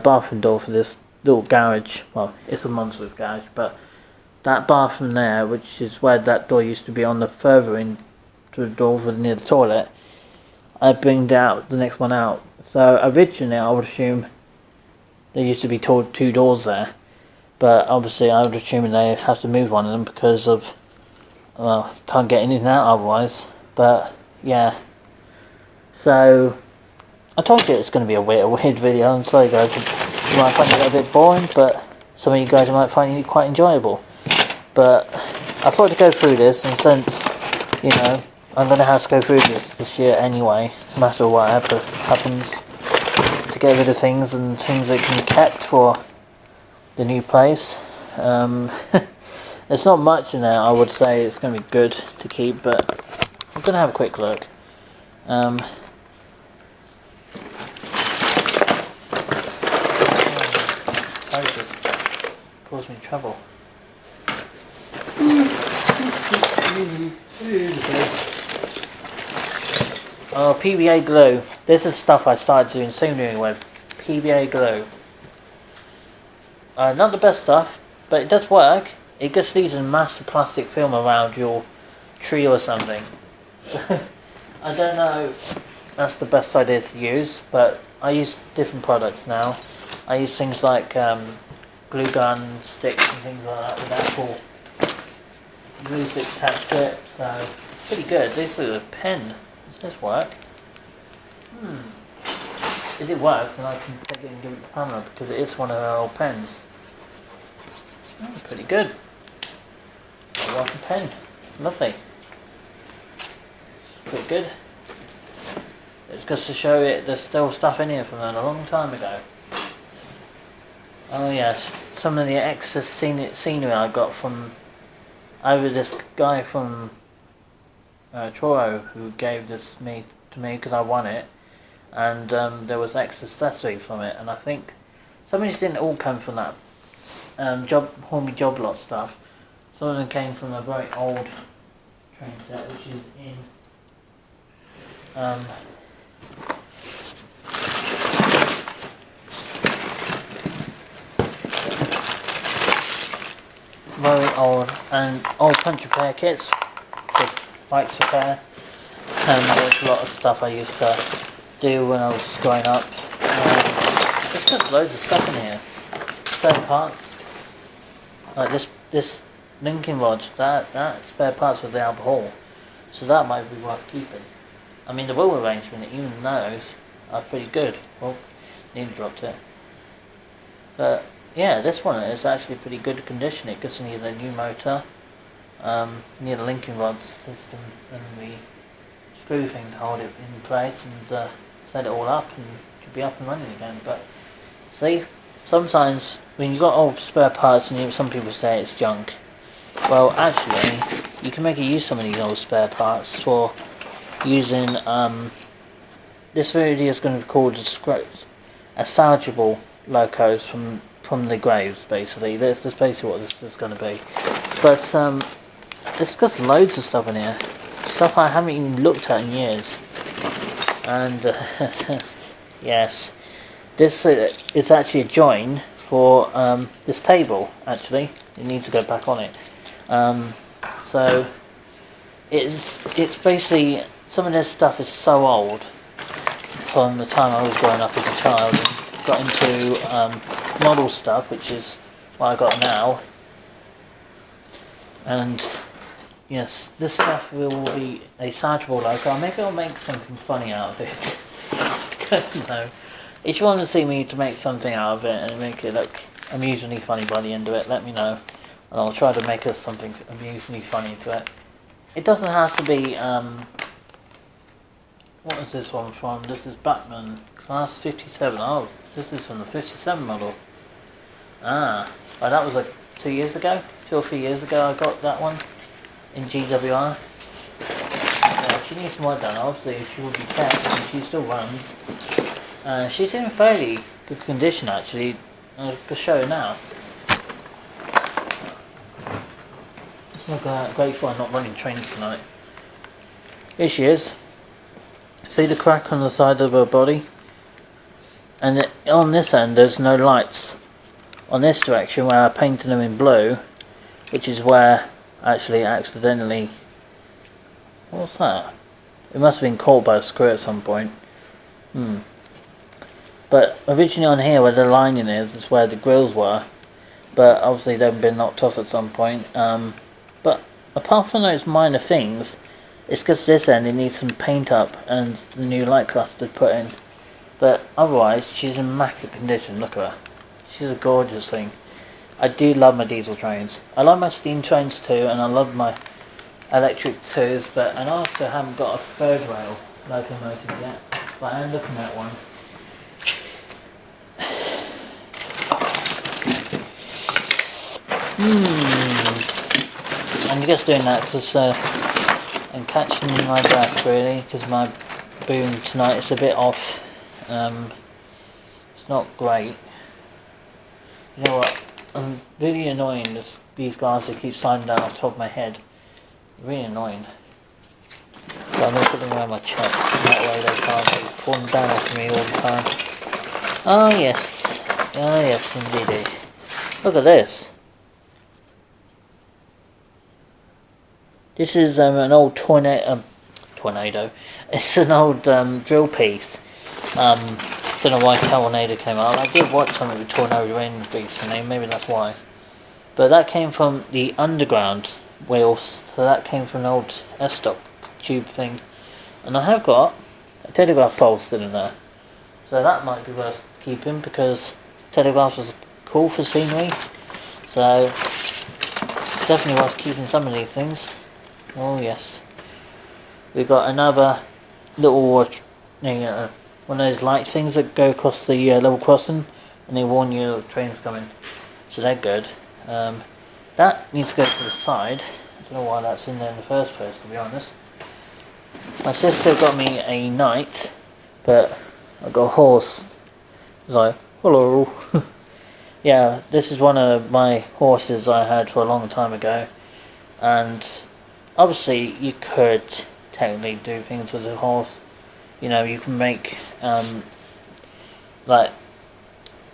bathroom door for this little garage. Well, it's a monstrous garage, but that bathroom there, which is where that door used to be on the further end to the door near the toilet, I bringed out the next one out. So originally I would assume there used to be two doors there, but obviously I would assume they have to move one of them because of, well, can't get in and out otherwise. But yeah, so I told you it's going to be a weird video. I'm sorry guys, you might find it a little bit boring, but some of you guys might find it quite enjoyable. But I thought to go through this, and since, you know, I'm going to have to go through this year anyway, no matter what happens, to get rid of things and things that can be kept for the new place. There's not much in there. I would say it's going to be good to keep, but I'm going to have a quick look. Focus caused me trouble. Oh, PVA glue. This is stuff I started doing souveniring with. PVA glue. Not the best stuff, but it does work. It just leaves a massive plastic film around your tree or something. I don't know if that's the best idea to use, but I use different products now. I use things like glue gun sticks and things like that with actual glue sticks attached to it, so pretty good. This is a pen. Does this work? If it works, then I can take it and give it to Pamela because it is one of her old pens. Pretty good. I want a pen. Lovely. Pretty good. It's just to show it there's still stuff in here from a long time ago. Oh yes, some of the excess scenery I got from over this guy from Truro who gave this to me because I won it, and there was excess accessory from it, and I think some of these didn't all come from that Hornby job lot stuff. Some of them came from a very old train set which is in very old and old punch repair kits for bikes repair, and there's a lot of stuff I used to do when I was growing up. There's just loads of stuff in here. Spare parts, like this linking rod, that spare parts with the Albert Hall, so that might be worth keeping. I mean the wheel arrangement, even those are pretty good. Well, nearly dropped it. But yeah, this one is actually pretty good condition. It just needs a new motor, near the linking rod system and the screw thing to hold it in place and set it all up, and it should be up and running again. But see, sometimes when you've got old spare parts and some people say it's junk, well actually you can make use of some of these old spare parts for using this video is going to be called a salvageable locos from the graves. Basically that's basically what this is going to be. But there's just loads of stuff in here, stuff I haven't even looked at in years. And yes, this is actually a join for this table. Actually, it needs to go back on it. So it's basically, some of this stuff is so old from the time I was growing up as a child and got into model stuff, which is what I got now. And yes, this stuff will be a salvageable loco. Maybe I'll make something funny out of it. No. If you want to see me to make something out of it and make it look amusingly funny by the end of it, let me know, and I'll try to make us something amusingly funny to it. It doesn't have to be, what is this one from? This is Batman, class 57. Oh, this is from the 57 model. Ah, well, that was like 2 years ago, 2 or 3 years ago I got that one in GWR. She needs some work done. Obviously she will be kept and she still runs. She's in fairly good condition actually. I'll show you now. It's not great for her not running trains tonight. Here she is. See the crack on the side of her body? And on this end there's no lights. On this direction where I painted them in blue, which is where actually accidentally, what's that? It must have been caught by a screw at some point. But originally on here where the lining is where the grills were, but obviously they've been knocked off at some point. But apart from those minor things, it's because this end it needs some paint up and the new light cluster put in. But otherwise she's in immaculate condition. Look at her. She's a gorgeous thing. I do love my diesel trains. I love my steam trains too, and I love my electric twos, but I also haven't got a third rail locomotive yet, but I am looking at one. I'm just doing that because I'm catching my breath really, because my boom tonight is a bit off. It's not great. You know what? I'm really annoying. These guys that keep sliding down off the top of my head. Really annoying. So I'm going to put them around my chest. That way they can't keep falling down off me all the time. Oh yes. Oh yes indeed. Look at this. This is an old tornado. It's an old drill piece. Don't know why tornado came out. I did watch something with tornado in recently, maybe that's why. But that came from the underground wheels, so that came from an old S-stop tube thing. And I have got a telegraph pole still in there, so that might be worth keeping because telegraphs was cool for scenery. So definitely worth keeping some of these things. Oh yes. We got another little one of those light things that go across the level crossing, and they warn you the train's coming. So they're good. That needs to go to the side. I don't know why that's in there in the first place, to be honest. My sister got me a knight, but I got a horse. It's like, hello. Yeah, this is one of my horses I had for a long time ago, and obviously you could technically do things with the horse. You know, you can make like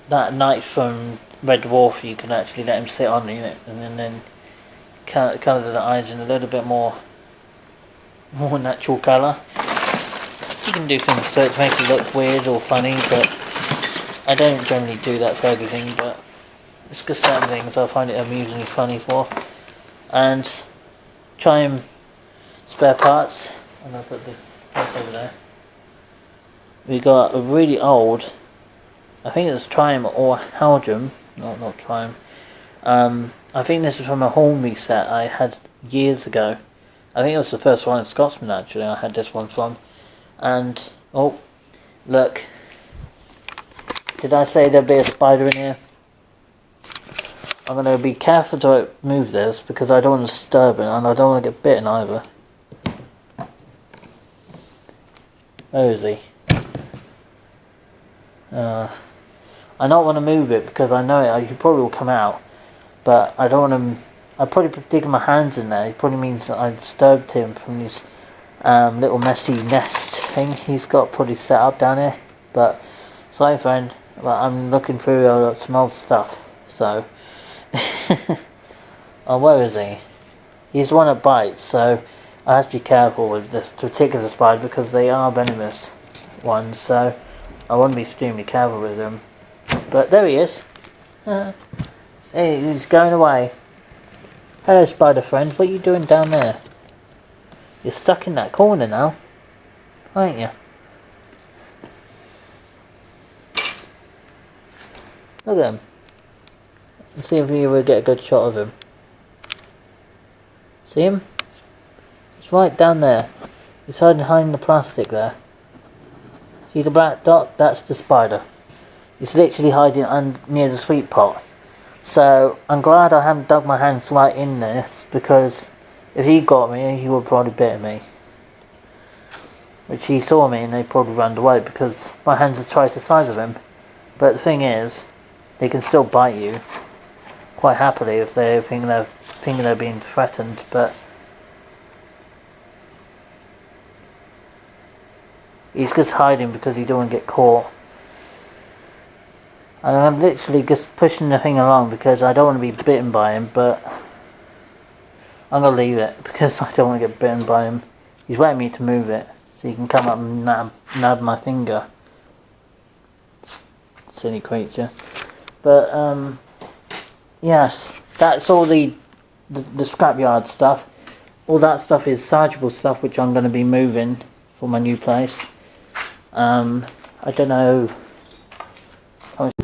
that knight from Red Dwarf. You can actually let him sit on it, and then colour the eyes in a little bit more natural colour. You can do things to it to make it look weird or funny, but I don't generally do that for everything. But it's just certain things I find it amusingly funny for. And try and spare parts. I'm gonna put this over there. We got a really old, I think it's Triumph or Haldrum, not Triumph. I think this is from a Hornby set I had years ago. I think it was the first one in Scotsman actually I had this one from. And, oh, look. Did I say there'd be a spider in here? I'm going to be careful to move this because I don't want to disturb it and I don't want to get bitten either. Where is he? I don't want to move it because I know he probably will come out, but I don't want him. I probably put digging my hands in there. It probably means that I've disturbed him from this little messy nest thing he's got probably set up down here. But sorry, friend, but I'm looking through some old stuff. So, oh, where is he? He's the one that bites, so I have to be careful with this particular spider because they are venomous ones. So I want to be extremely careful with them. But there he is. Hey, he's going away. Hello, spider friend. What are you doing down there? You're stuck in that corner now, aren't you? Look at him. Let's see if we will get a good shot of him. See him? He's right down there. He's hiding behind the plastic there. See the black dot? That's the spider. He's literally hiding near the sweet pot. So I'm glad I haven't dug my hands right in this, because if he got me, he would probably bit me. Which he saw me and they probably ran away because my hands are twice the size of him. But the thing is, they can still bite you quite happily if they think they're being threatened. But he's just hiding because he don't want to get caught. And I'm literally just pushing the thing along because I don't want to be bitten by him, but I'm going to leave it because I don't want to get bitten by him. He's waiting me to move it so he can come up and nab my finger. Silly creature. But yes, that's all the scrapyard stuff. All that stuff is salvageable stuff which I'm going to be moving for my new place. I don't know how much